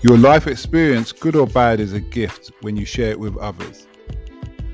Your life experience, good or bad, is a gift when you share it with others.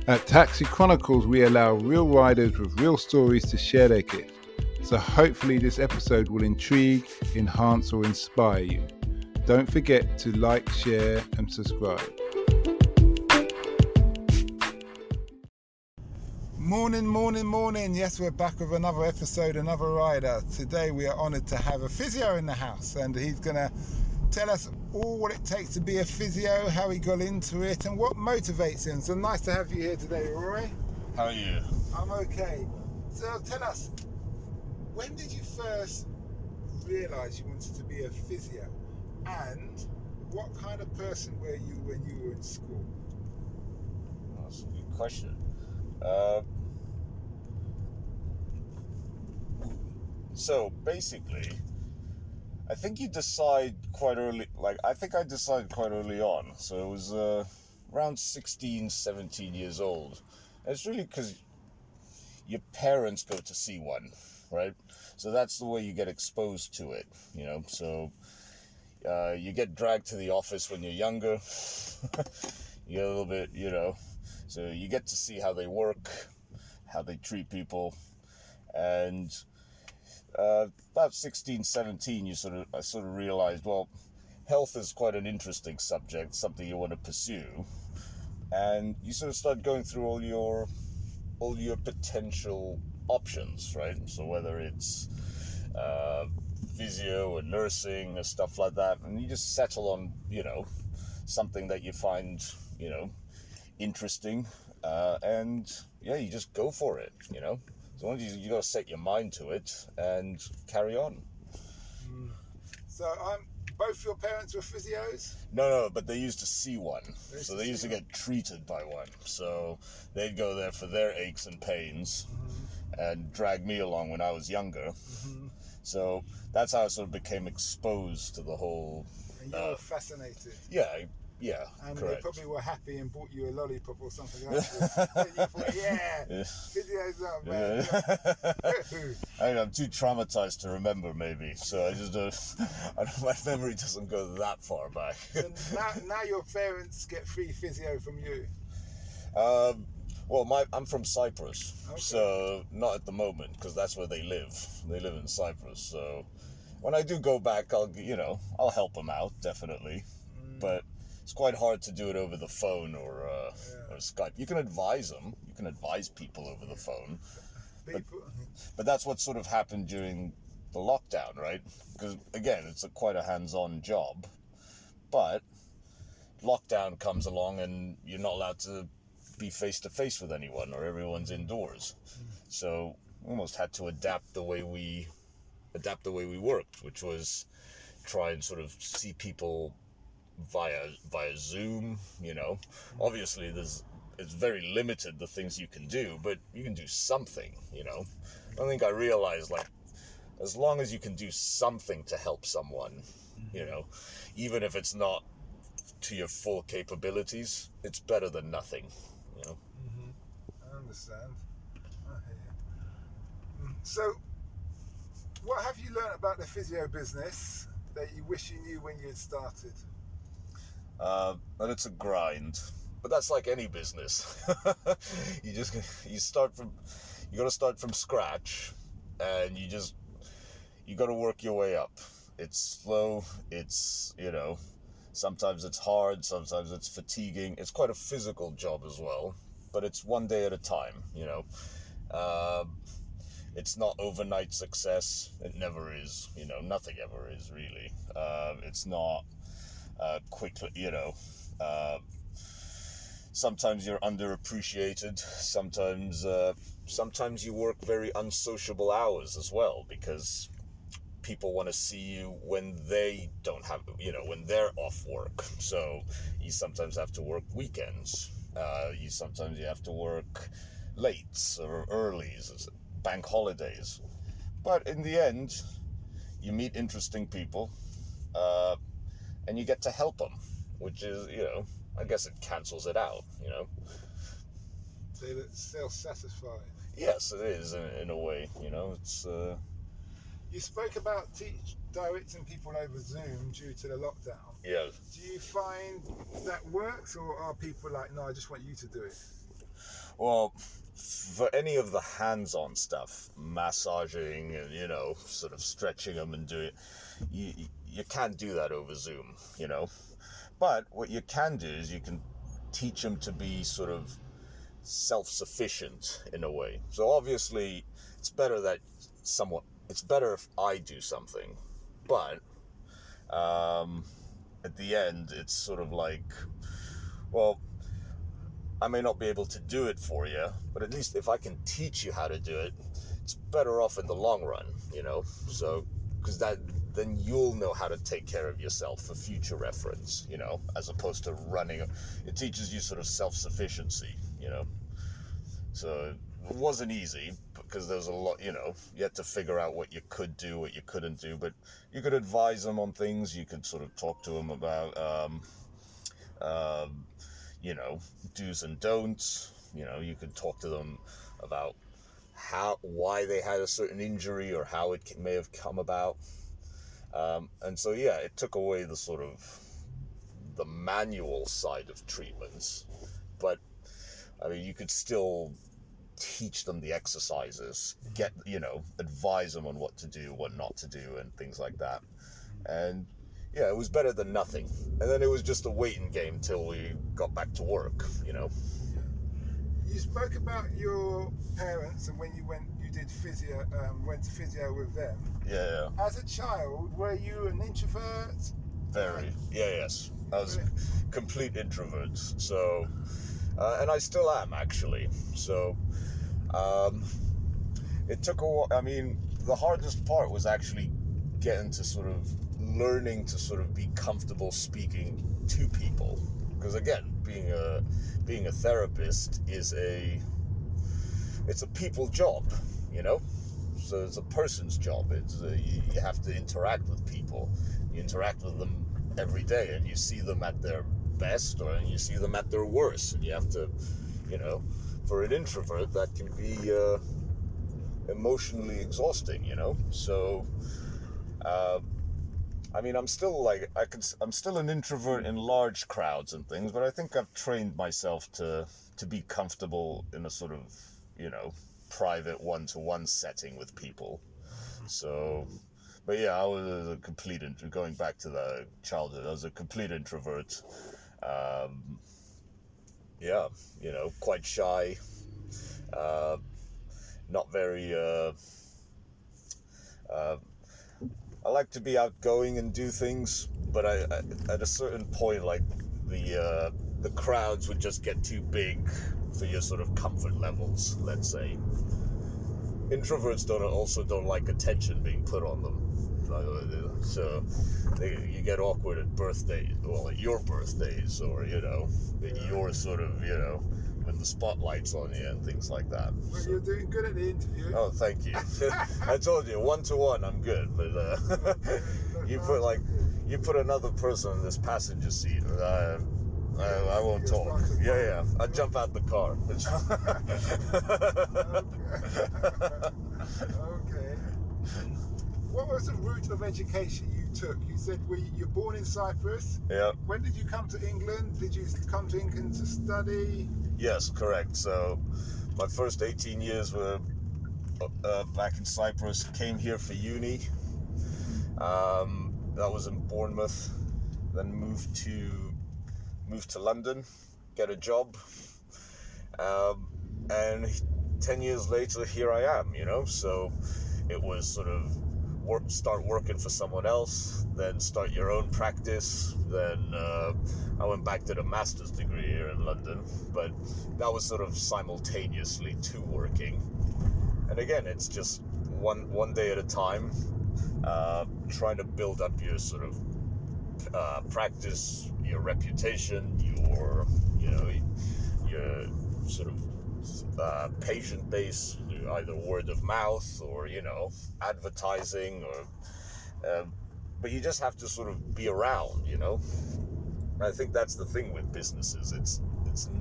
At Taxi Chronicles, we allow real riders with real stories to share their gift. So hopefully this episode will intrigue, enhance or inspire you. Don't forget to like, share and subscribe. Morning. Yes, we're back with another episode, another rider. Today we are honoured to have a physio in the house, and he's going to tell us all what it takes to be a physio, how he got into it and what motivates him. So nice to have you here today, Roy. How are you? I'm okay. So tell us, when did you first realise you wanted to be a physio, and what kind of person were you when you were in school? That's a good question. So basically, I think you decide quite early, I decided quite early on. So it was around 16, 17 years old. And it's really because your parents go to see one, right? So that's the way you get exposed to it, you know. So you get dragged to the office when you're younger. You get a little bit, you know. So you get to see how they work, how they treat people. And about 16, 17, I sort of realized, well, health is quite an interesting subject, something you want to pursue, and you sort of start going through all your potential options, right? So whether it's physio or nursing or stuff like that, and you just settle on, you know, something that you find, you know, interesting, and yeah, you just go for it, you know. So you got to set your mind to it and carry on. So both your parents were physios? No, but they used to see one. So they used to get treated by one. So they'd go there for their aches and pains, and drag me along when I was younger. So that's how I sort of became exposed to the whole... And you were fascinated? Yeah, and correct. They probably were happy and bought you a lollipop or something like that. And you thought, yeah, physio's up, man. I'm too traumatized to remember, maybe. So I just don't. My memory doesn't go that far back. So now your parents get free physio from you. Well, I'm from Cyprus, okay. So not at the moment, because that's where they live. They live in Cyprus. So when I do go back, I'll help them out, definitely. But it's quite hard to do it over the phone or Skype. You can advise them. You can advise people over the phone. But that's what sort of happened during the lockdown, right? Because, again, it's quite a hands-on job. But lockdown comes along and you're not allowed to be face-to-face with anyone, or everyone's indoors. So we almost had to adapt the way we worked, which was try and sort of see people via Zoom, you know. Obviously it's very limited the things you can do, but you can do something, you know. I think I realized, like, as long as you can do something to help someone, you know, even if it's not to your full capabilities, it's better than nothing, you know. I understand. I hear you. So what have you learned about the physio business that you wish you knew when you had started? And it's a grind, but that's like any business. you got to start from scratch, and you got to work your way up. It's slow. It's, you know, sometimes it's hard, sometimes it's fatiguing. It's quite a physical job as well, but it's one day at a time, you know. It's not overnight success. It never is, you know, nothing ever is really. It's not quickly, you know. Sometimes you're underappreciated. Sometimes you work very unsociable hours as well, because people want to see you when they don't have, you know, when they're off work. So you sometimes have to work weekends. Sometimes you have to work lates or earlies, bank holidays. But in the end, you meet interesting people, and you get to help them, which is, you know, I guess it cancels it out, you know. So it's self-satisfying. Yes, it is in a way, you know. It's You spoke about directing people over Zoom due to the lockdown. Yeah. Do you find that works, or are people like, no, I just want you to do it? Well, for any of the hands-on stuff, massaging and, you know, sort of stretching them and doing it, you can't do that over Zoom, you know. But what you can do is you can teach them to be sort of self-sufficient in a way. So obviously it's better if I do something, but at the end it's sort of like, well, I may not be able to do it for you, but at least if I can teach you how to do it, it's better off in the long run, you know. So because then you'll know how to take care of yourself for future reference, you know, as opposed to running. It teaches you sort of self-sufficiency, you know. So it wasn't easy because there was a lot, you know, you had to figure out what you could do, what you couldn't do, but you could advise them on things. You could sort of talk to them about, you know, do's and don'ts. You know, you could talk to them about why they had a certain injury or how it may have come about. And so, yeah, it took away the sort of the manual side of treatments, but I mean, you could still teach them the exercises, advise them on what to do, what not to do, and things like that. And yeah, it was better than nothing. And then it was just a waiting game till we got back to work, you know. You spoke about your parents and when you went to physio with them. Yeah. As a child, were you an introvert? Very. Yes. I was a complete introvert. So, and I still am, actually. So, it took a while. I mean, the hardest part was actually getting to sort of learning to sort of be comfortable speaking to people. Because again, being a therapist is it's a people job, you know. So it's a person's job. You have to interact with people. You interact with them every day, and you see them at their best, and you see them at their worst. And you have to, you know, for an introvert, that can be emotionally exhausting, you know. So, I mean, I'm still an introvert in large crowds and things, but I think I've trained myself to be comfortable in a sort of, you know, private one-to-one setting with people. So, but yeah, I was a complete going back to the childhood, I was a complete introvert. Yeah, you know, quite shy, not very, I like to be outgoing and do things, but I at a certain point, like the crowds would just get too big for your sort of comfort levels, let's say. Introverts don't like attention being put on them, so you get awkward at birthdays, well, at your birthdays, or you know, your sort of, you know, when the spotlight's on you and things like that. Well, so, you're doing good at the interview. Oh, thank you. I told you, one-to-one, I'm good, but you put another person in this passenger seat, I won't talk. Yeah. I'll jump out the car. Okay. What was the route of education you took? You said you're born in Cyprus. Yeah. When did you come to England? Did you come to England to study? Yes, correct. So my first 18 years were back in Cyprus. Came here for uni. That was in Bournemouth. Then moved to London, get a job. And 10 years later, here I am, you know. So it was sort of start working for someone else, then start your own practice. Then I went back to the master's degree here in London, but that was sort of simultaneously to working. And again, it's just one day at a time, trying to build up your sort of practice, your reputation, your sort of patient base, either word of mouth or, you know, advertising, or but you just have to sort of be around, you know. I think that's the thing with businesses. It's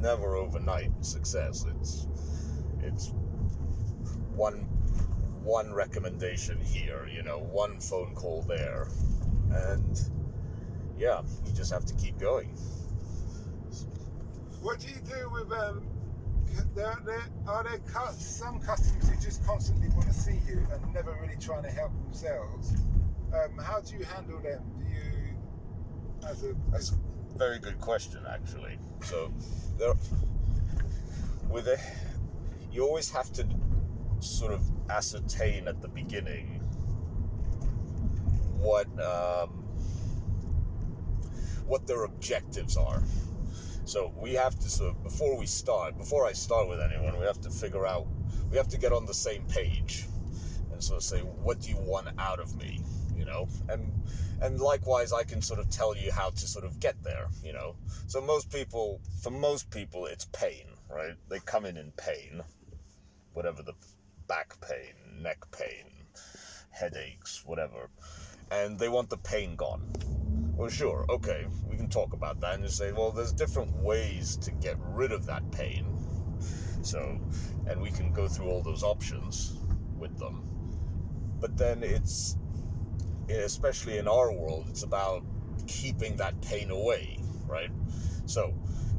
never overnight success. It's one recommendation here, one phone call there, and yeah, you just have to keep going. What do you do with are there some customers who just constantly want to see you and never really trying to help themselves? How do you handle them? Do you, That's a very good question, actually. So you always have to sort of ascertain at the beginning what their objectives are. So we have to before I start with anyone, we have to get on the same page and sort of say, what do you want out of me? And likewise, I can sort of tell you how to sort of get there, So for most people, it's pain, right? They come in pain, whatever the back pain, neck pain, headaches, whatever, and they want the pain gone. Well, sure, okay, we can talk about that and just say, well, there's different ways to get rid of that pain. So, and we can go through all those options with them. But then especially in our world, it's about keeping that pain away, right? So,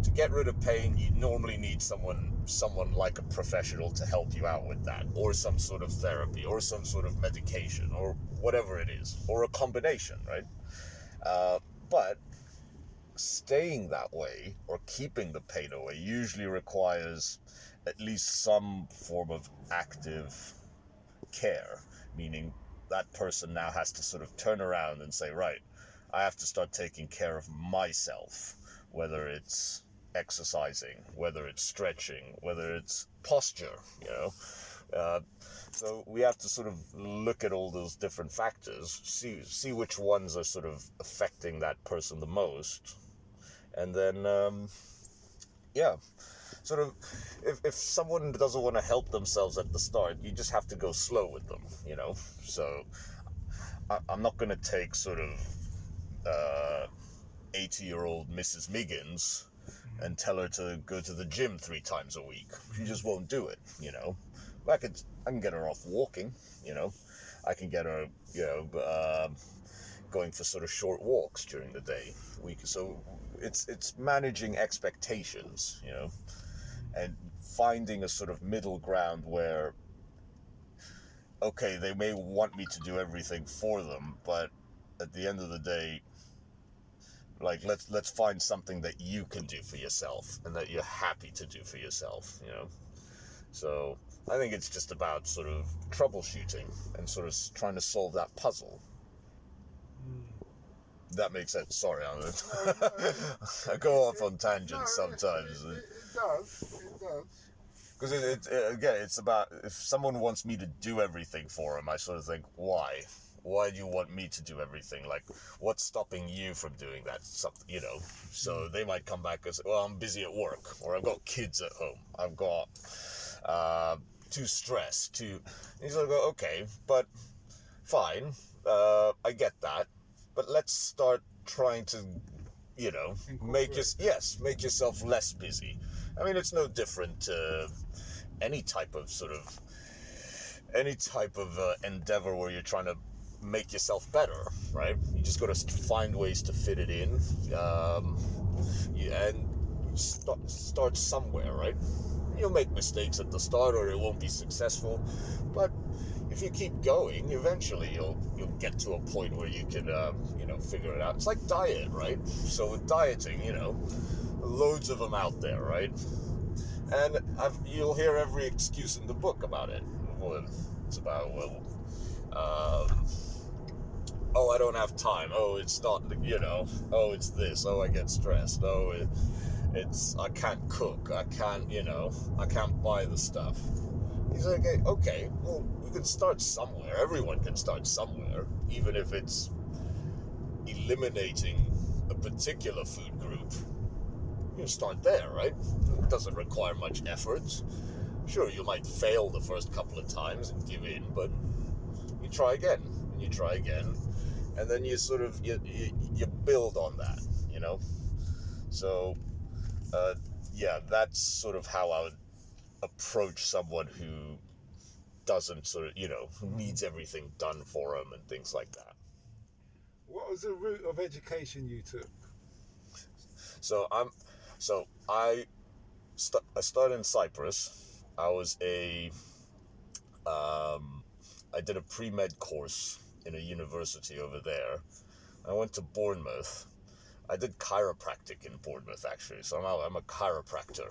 to get rid of pain, you normally need someone like a professional to help you out with that, or some sort of therapy, or some sort of medication, or whatever it is, or a combination, right? But staying that way, or keeping the pain away, usually requires at least some form of active care, meaning that person now has to sort of turn around and say, right, I have to start taking care of myself, whether it's exercising, whether it's stretching, whether it's posture, so we have to sort of look at all those different factors, see which ones are sort of affecting that person the most, and then sort of if someone doesn't want to help themselves at the start, you just have to go slow with them, So I'm not going to take sort of 80-year-old Mrs. Miggins and tell her to go to the gym 3 times a week. She just won't do it, I can get her off walking, I can get her, going for sort of short walks during the day. So it's managing expectations, and finding a sort of middle ground where, okay, they may want me to do everything for them, but at the end of the day, like, let's find something that you can do for yourself and that you're happy to do for yourself, So I think it's just about sort of troubleshooting and sort of trying to solve that puzzle. That makes sense. Sorry, I go off on tangents sometimes. It does. Because again, it's about, if someone wants me to do everything for them, I sort of think, why? Why do you want me to do everything? Like, what's stopping you from doing that? Something, So they might come back and say, well, I'm busy at work, or I've got kids at home, I've got too stressed, and you sort of go, okay, but fine, I get that, but let's start trying to, make yourself less busy. I mean, it's no different to any type of endeavor where you're trying to make yourself better, right? You just got to find ways to fit it in, and start somewhere, right? You'll make mistakes at the start, or it won't be successful, but if you keep going, eventually you'll get to a point where you can figure it out. It's like diet, right? So with dieting, loads of them out there, right? And you'll hear every excuse in the book about it. It's about, I don't have time. Oh, it's not, oh, it's this. Oh, I get stressed. Oh, it's I can't cook. I can't buy the stuff. He's like, okay, well, you can start somewhere. Everyone can start somewhere, even if it's eliminating a particular food group. You start there, right? It doesn't require much effort. Sure, you might fail the first couple of times and give in, but you try again, and you try again, and then you sort of, you build on that, So, that's sort of how I would approach someone who doesn't sort of, who needs everything done for them and things like that. What was the route of education you took? So I started in Cyprus. I did a pre-med course in a university over there. I went to Bournemouth. I did chiropractic in Bournemouth, actually, so I'm a chiropractor,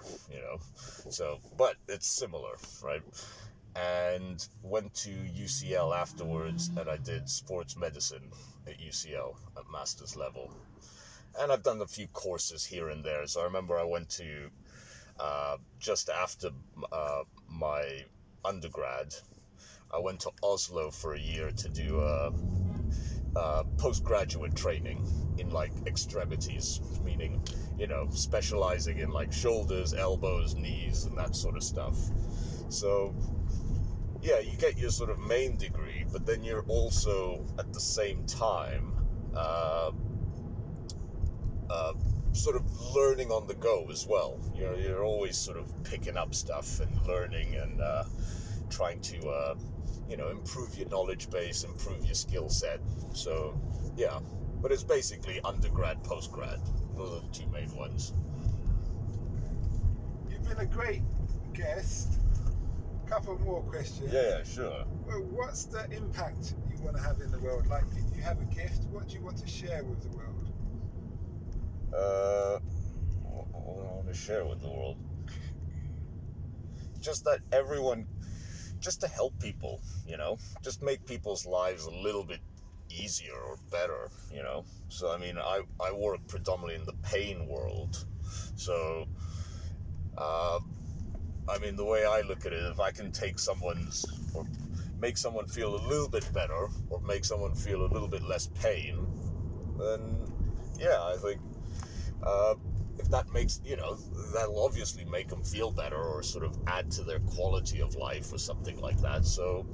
so, but it's similar, right? And went to UCL afterwards, and I did sports medicine at UCL at master's level. And I've done a few courses here and there. So I remember I went to, just after my undergrad, I went to Oslo for a year to do postgraduate training in like extremities, meaning, specializing in like shoulders, elbows, knees, and that sort of stuff. So yeah, you get your sort of main degree, but then you're also at the same time sort of learning on the go as well. You're always sort of picking up stuff and learning and trying to improve your knowledge base, improve your skill set. So yeah, but it's basically undergrad, postgrad. Those are the two main ones. You've been a great guest. Couple more questions. Yeah, sure. Well, what's the impact you want to have in the world? Like, you have a gift, what do you want to share with the world? What I want to share with the world? Just that just to help people, just make people's lives a little bit easier or better, So, I mean, I work predominantly in the pain world, so, the way I look at it, if I can take or make someone feel a little bit better, or make someone feel a little bit less pain, then, yeah, I think, if that makes, that'll obviously make them feel better or sort of add to their quality of life or something like that. So,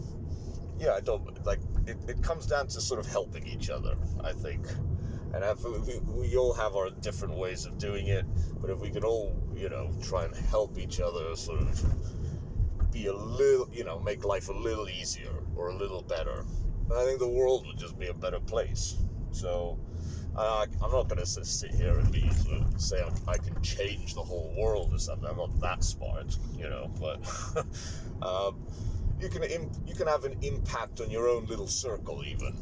yeah, it comes down to sort of helping each other, I think. And we all have our different ways of doing it, but if we could all, try and help each other sort of be a little, make life a little easier or a little better, I think the world would just be a better place. So, I'm not going to sit here and say I can change the whole world or something. I'm not that smart, but you can have an impact on your own little circle even,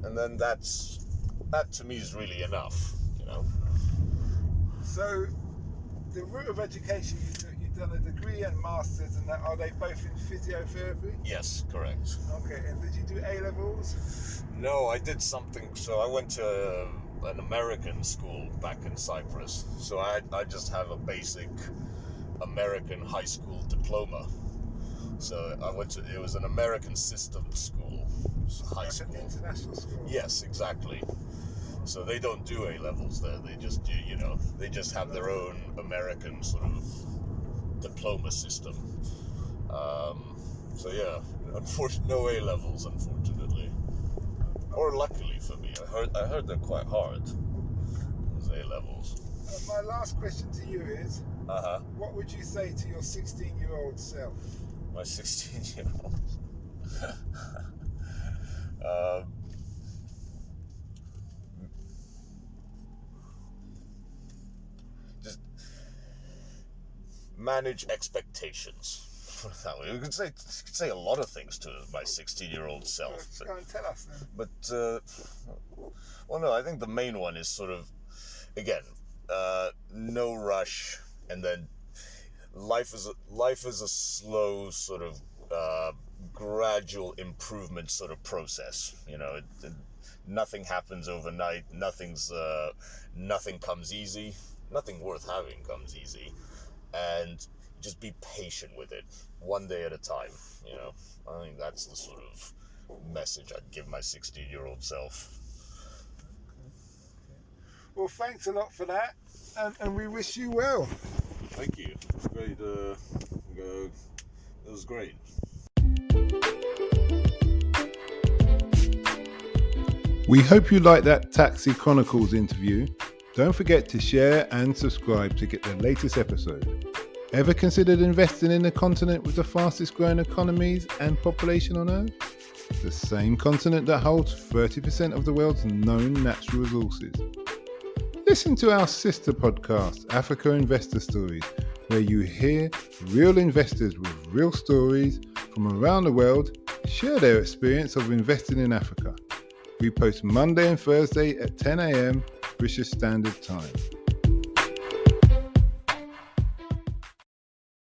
and then that to me is really enough, So, the route of education you took, you've done a degree and masters, and are they both in physiotherapy? Yes, correct. Okay, and did you do A-levels? No, I did something, so I went to an American school back in Cyprus, so I just have a basic American high school diploma. So it was an American system school, high school. Like an international school? Yes, exactly. So they don't do A-levels there, they just do, they just have their own American sort of diploma system. So yeah, no A-levels, unfortunately. Or luckily for me, I heard they're quite hard, those A-levels. My last question to you is, what would you say to your 16-year-old self? My 16-year-old? Just manage expectations. That way. You could say a lot of things to my 16-year-old self. Go and tell us then. But, no, I think the main one is sort of, again, no rush, and then life is a slow sort of gradual improvement sort of process. Nothing happens overnight. Nothing comes easy. Nothing worth having comes easy, and just be patient with it, one day at a time, I think that's the sort of message I'd give my 16-year-old self. Well, thanks a lot for that, and we wish you well. Thank you. Great. It was great. We hope you liked that Taxi Chronicles interview. Don't forget to share and subscribe to get the latest episode. Ever considered investing in the continent with the fastest growing economies and population on Earth? The same continent that holds 30% of the world's known natural resources. Listen to our sister podcast, Africa Investor Stories, where you hear real investors with real stories from around the world share their experience of investing in Africa. We post Monday and Thursday at 10 a.m. British Standard Time.